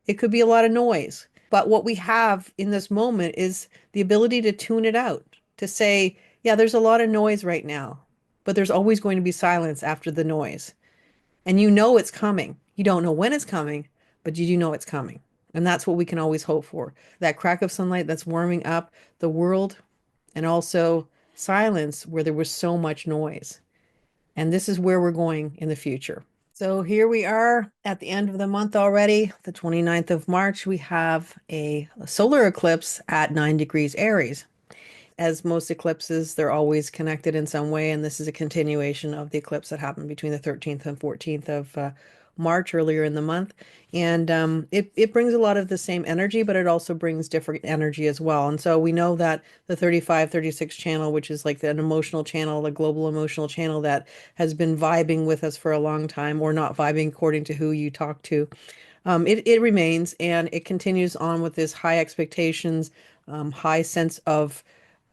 It could be a lot of noise. But what we have in this moment is the ability to tune it out, to say, yeah, there's a lot of noise right now, but there's always going to be silence after the noise. And you know it's coming. You don't know when it's coming, but you do know it's coming. And that's what we can always hope for. That crack of sunlight that's warming up the world, and also silence where there was so much noise. And this is where we're going in the future. So here we are at the end of the month already, the 29th of March. We have a solar eclipse at 9 degrees Aries. As most eclipses, they're always connected in some way, and this is a continuation of the eclipse that happened between the 13th and 14th of March earlier in the month. And it brings a lot of the same energy, but it also brings different energy as well. And so we know that the 35-36 channel, which is like an emotional channel, a global emotional channel that has been vibing with us for a long time, or not vibing according to who you talk to, it remains, and it continues on with this high expectations, high sense of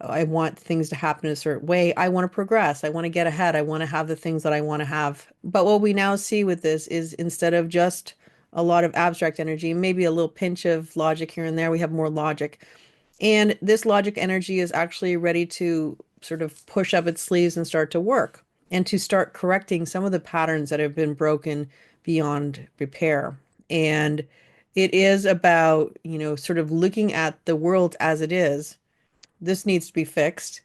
I want things to happen in a certain way. I want to progress. I want to get ahead. I want to have the things that I want to have. But what we now see with this is, instead of just a lot of abstract energy, maybe a little pinch of logic here and there, we have more logic. And this logic energy is actually ready to sort of push up its sleeves and start to work, and to start correcting some of the patterns that have been broken beyond repair. And it is about, sort of looking at the world as it is. This needs to be fixed.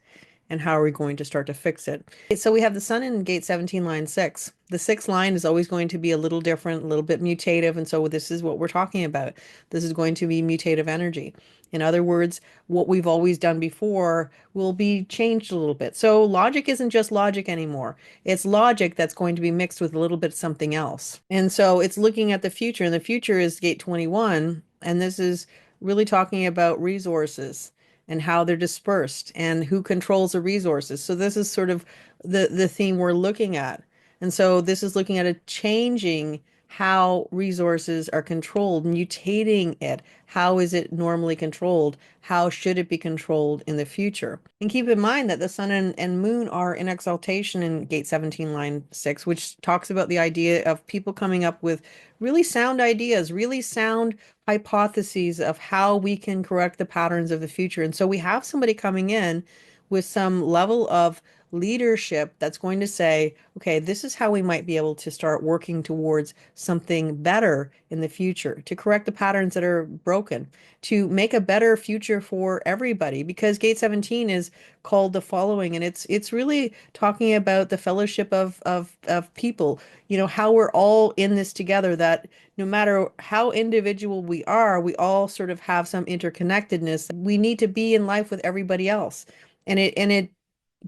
And how are we going to start to fix it? So we have the sun in gate 17, line 6. The sixth line is always going to be a little different, a little bit mutative. And so this is what we're talking about. This is going to be mutative energy. In other words, what we've always done before will be changed a little bit. So logic isn't just logic anymore. It's logic that's going to be mixed with a little bit of something else. And so it's looking at the future, and the future is gate 21. And this is really talking about resources and how they're dispersed and who controls the resources. So this is sort of the theme we're looking at. And so this is looking at a changing how resources are controlled, mutating it. How is it normally controlled? How should it be controlled in the future? And keep in mind that the sun and moon are in exaltation in gate 17, line 6, which talks about the idea of people coming up with really sound ideas, really sound hypotheses of how we can correct the patterns of the future. And so we have somebody coming in with some level of leadership that's going to say, okay, this is how we might be able to start working towards something better in the future, to correct the patterns that are broken, to make a better future for everybody. Because gate 17 is called the following, and it's really talking about the fellowship of people, how we're all in this together, that no matter how individual we are, we all sort of have some interconnectedness. We need to be in life with everybody else. And it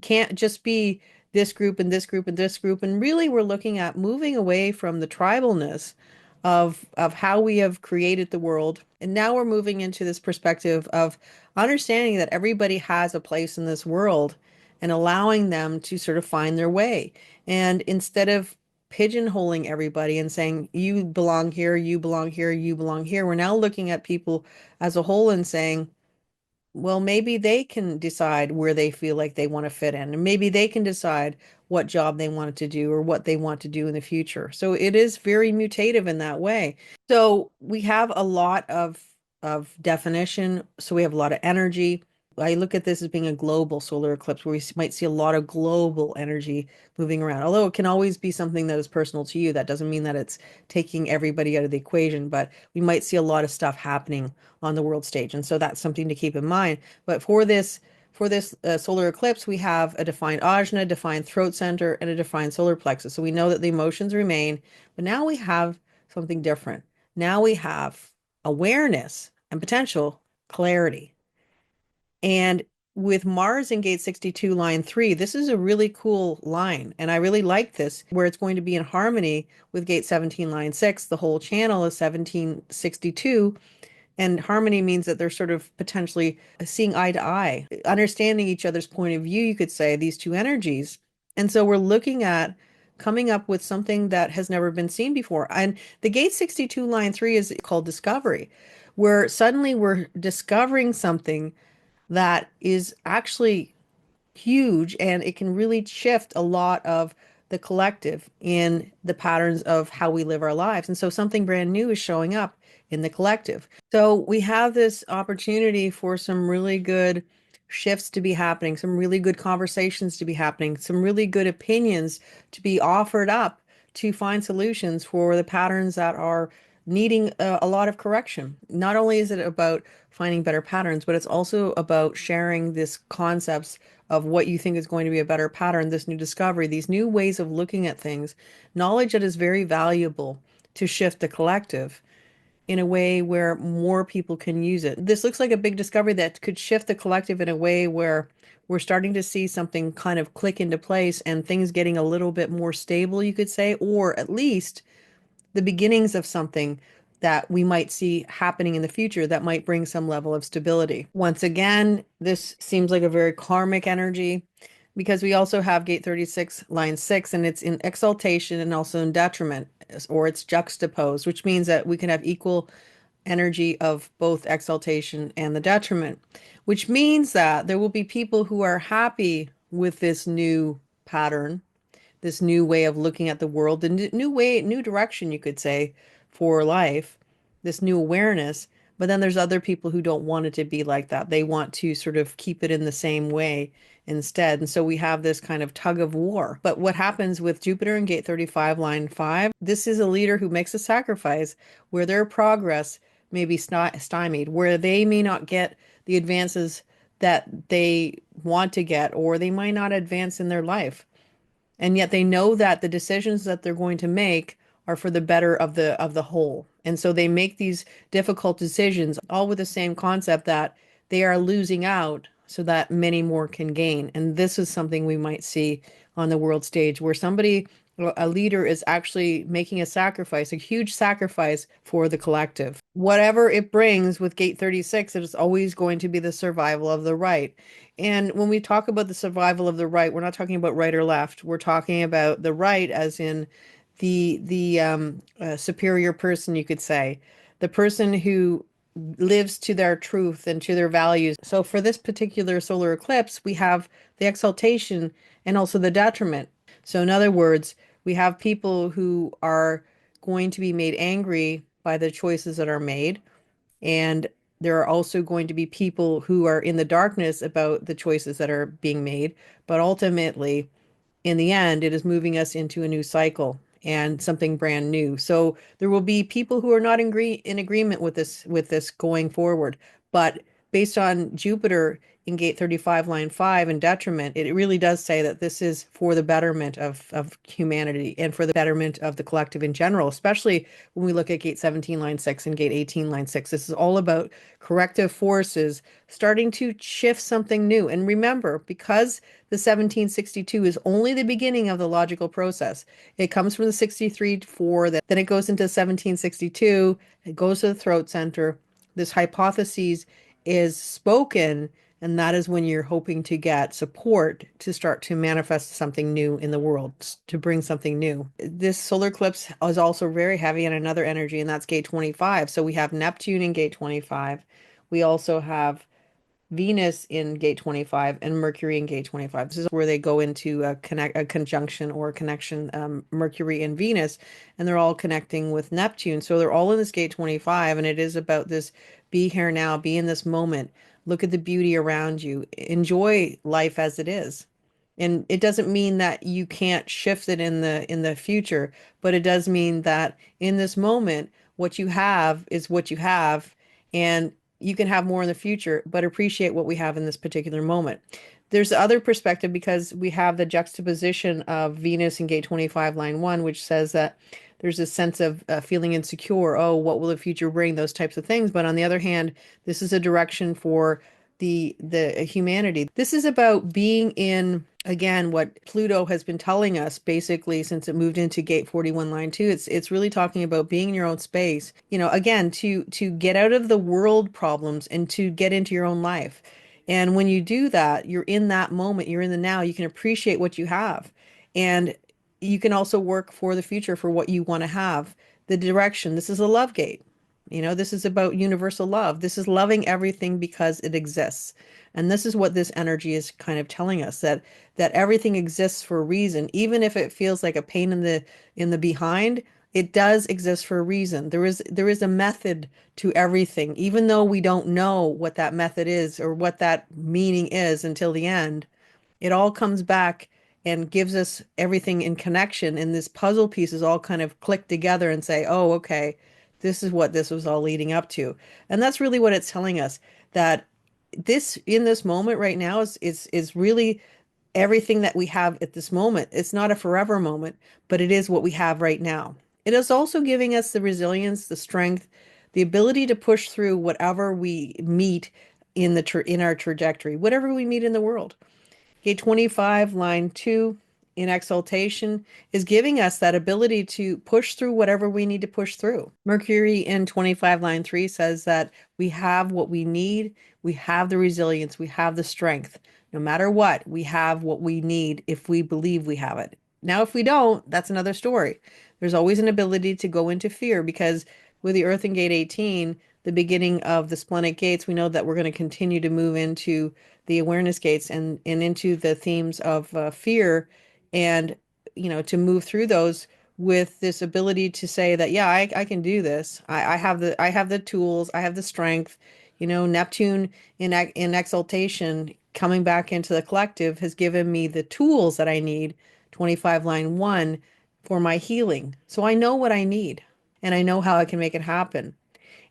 can't just be this group and this group and this group. And really, we're looking at moving away from the tribalness of how we have created the world. And now we're moving into this perspective of understanding that everybody has a place in this world, and allowing them to sort of find their way. And instead of pigeonholing everybody and saying, you belong here, you belong here, you belong here, we're now looking at people as a whole and saying, well, maybe they can decide where they feel like they want to fit in, and maybe they can decide what job they want to do or what they want to do in the future. So it is very mutative in that way. So we have a lot of definition. So we have a lot of energy. I look at this as being a global solar eclipse, where we might see a lot of global energy moving around. Although it can always be something that is personal to you. That doesn't mean that it's taking everybody out of the equation, but we might see a lot of stuff happening on the world stage. And so that's something to keep in mind. But for this solar eclipse, we have a defined ajna, defined throat center, and a defined solar plexus. So we know that the emotions remain, but now we have something different. Now we have awareness and potential clarity. And with Mars in gate 62, line 3, this is a really cool line. And I really like this, where it's going to be in harmony with gate 17, line 6. The whole channel is 1762. And harmony means that they're sort of potentially seeing eye to eye, understanding each other's point of view, you could say, these two energies. And so we're looking at coming up with something that has never been seen before. And the gate 62, line 3 is called discovery, where suddenly we're discovering something that is actually huge, and it can really shift a lot of the collective in the patterns of how we live our lives. And so something brand new is showing up in the collective. So we have this opportunity for some really good shifts to be happening, some really good conversations to be happening, some really good opinions to be offered up to find solutions for the patterns that are needing a lot of correction. Not only is it about finding better patterns, but it's also about sharing this concepts of what you think is going to be a better pattern, this new discovery, these new ways of looking at things, knowledge that is very valuable to shift the collective in a way where more people can use it. This looks like a big discovery that could shift the collective in a way where we're starting to see something kind of click into place and things getting a little bit more stable, you could say, or at least the beginnings of something that we might see happening in the future that might bring some level of stability. Once again, this seems like a very karmic energy because we also have gate 36, line 6, and it's in exaltation and also in detriment, or it's juxtaposed, which means that we can have equal energy of both exaltation and the detriment, which means that there will be people who are happy with this new pattern, this new way of looking at the world, the new way, new direction, you could say, for life, this new awareness. But then there's other people who don't want it to be like that. They want to sort of keep it in the same way instead. And so we have this kind of tug of war. But what happens with Jupiter in gate 35, line 5, this is a leader who makes a sacrifice where their progress may be stymied, where they may not get the advances that they want to get, or they might not advance in their life, and yet they know that the decisions that they're going to make are for the better of the whole. And so they make these difficult decisions all with the same concept that they are losing out so that many more can gain. And this is something we might see on the world stage where somebody, a leader, is actually making a sacrifice, a huge sacrifice for the collective. Whatever it brings with gate 36, it is always going to be the survival of the right. And when we talk about the survival of the right, we're not talking about right or left. We're talking about the right as in the superior person, you could say, the person who lives to their truth and to their values. So for this particular solar eclipse, we have the exaltation and also the detriment. So in other words, we have people who are going to be made angry by the choices that are made, and there are also going to be people who are in the darkness about the choices that are being made. But ultimately, in the end, it is moving us into a new cycle and something brand new. So there will be people who are not in agreement with this going forward. But based on Jupiter in gate 35, line 5 and detriment, it really does say that this is for the betterment of humanity and for the betterment of the collective in general, especially when we look at gate 17, line 6 and gate 18, line 6. This is all about corrective forces starting to shift something new. And remember, because the 1762 is only the beginning of the logical process. It comes from the 63-4, then it goes into 1762, it goes to the throat center. This hypothesis is spoken, and that is when you're hoping to get support to start to manifest something new in the world, to bring something new. This solar eclipse is also very heavy in another energy, and that's gate 25. So we have Neptune in gate 25. We also have Venus in gate 25 and Mercury in gate 25. This is where they go into a conjunction or a connection, Mercury and Venus, and they're all connecting with Neptune. So they're all in this gate 25, and it is about this: be here now, be in this moment, look at the beauty around you, enjoy life as it is. And it doesn't mean that you can't shift it in the future, but it does mean that in this moment, what you have is what you have, and you can have more in the future, but appreciate what we have in this particular moment. There's the other perspective because we have the juxtaposition of Venus in gate 25, line 1, which says that there's a sense of feeling insecure. Oh, what will the future bring? Those types of things. But on the other hand, this is a direction for the humanity. This is about being in, again, what Pluto has been telling us basically since it moved into gate 41, line 2. It's really talking about being in your own space, you know, again, to get out of the world problems and to get into your own life. And when you do that, you're in that moment, you're in the now, you can appreciate what you have. And you can also work for the future for what you want to have. The direction, this is a love gate. You know, this is about universal love. This is loving everything because it exists. And this is what this energy is kind of telling us, that everything exists for a reason, even if it feels like a pain in the behind. It does exist for a reason. There is a method to everything, even though we don't know what that method is or what that meaning is until the end. It all comes back and gives us everything in connection, and this puzzle pieces all kind of click together and say, "Oh, okay, this is what this was all leading up to." And that's really what it's telling us, that this in this moment right now is really everything that we have at this moment. It's not a forever moment, but it is what we have right now. It is also giving us the resilience, the strength, the ability to push through whatever we meet in our trajectory, whatever we meet in the world. Gate 25, line 2, in exaltation, is giving us that ability to push through whatever we need to push through. Mercury in 25, line 3 says that we have what we need, we have the resilience, we have the strength. No matter what, we have what we need if we believe we have it. Now, if we don't, that's another story. There's always an ability to go into fear because with the Earth in Gate 18, the beginning of the splenic gates, we know that we're going to continue to move into the awareness gates and into the themes of fear, and to move through those with this ability to say that, yeah, I can do this. I have the tools, I have the strength. Neptune in exaltation coming back into the collective has given me the tools that I need, 25 line 1, for my healing. So I know what I need and I know how I can make it happen.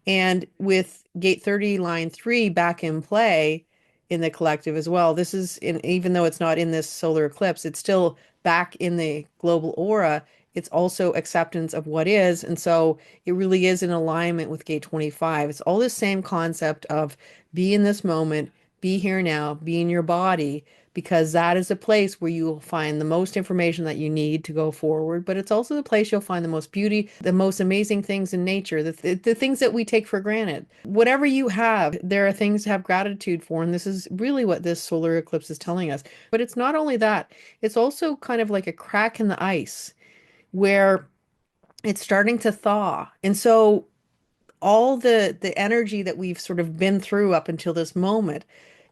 And with gate 30, line 3 back in play in the collective as well, this is in, even though it's not in this solar eclipse, it's still back in the global aura. It's also acceptance of what is. And so it really is in alignment with gate 25. It's all the same concept of be in this moment, be here now, be in your body, because that is a place where you will find the most information that you need to go forward. But it's also the place you'll find the most beauty, the most amazing things in nature, the things that we take for granted. Whatever you have, there are things to have gratitude for. And this is really what this solar eclipse is telling us. But it's not only that, it's also kind of like a crack in the ice where it's starting to thaw. And so all the energy that we've sort of been through up until this moment,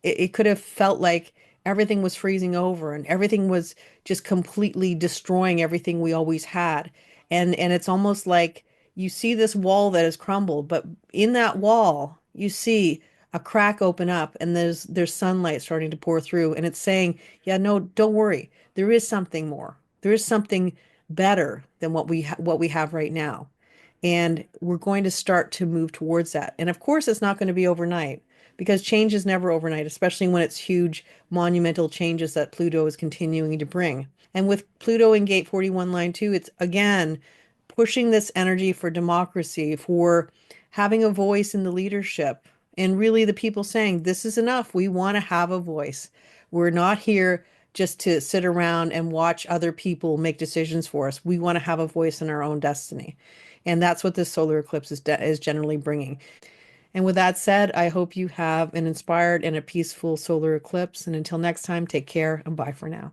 it could have felt like everything was freezing over and everything was just completely destroying everything we always had. And it's almost like you see this wall that has crumbled, but in that wall, you see a crack open up and there's sunlight starting to pour through, and it's saying, yeah, no, don't worry. There is something more. There is something better than what we have right now. And we're going to start to move towards that. And of course, it's not going to be overnight because change is never overnight, especially when it's huge, monumental changes that Pluto is continuing to bring. And with Pluto in gate 41, line 2, it's again pushing this energy for democracy, for having a voice in the leadership. And really, the people saying, this is enough. We want to have a voice. We're not here just to sit around and watch other people make decisions for us. We want to have a voice in our own destiny. And that's what this solar eclipse is generally bringing. And with that said, I hope you have an inspired and a peaceful solar eclipse. And until next time, take care and bye for now.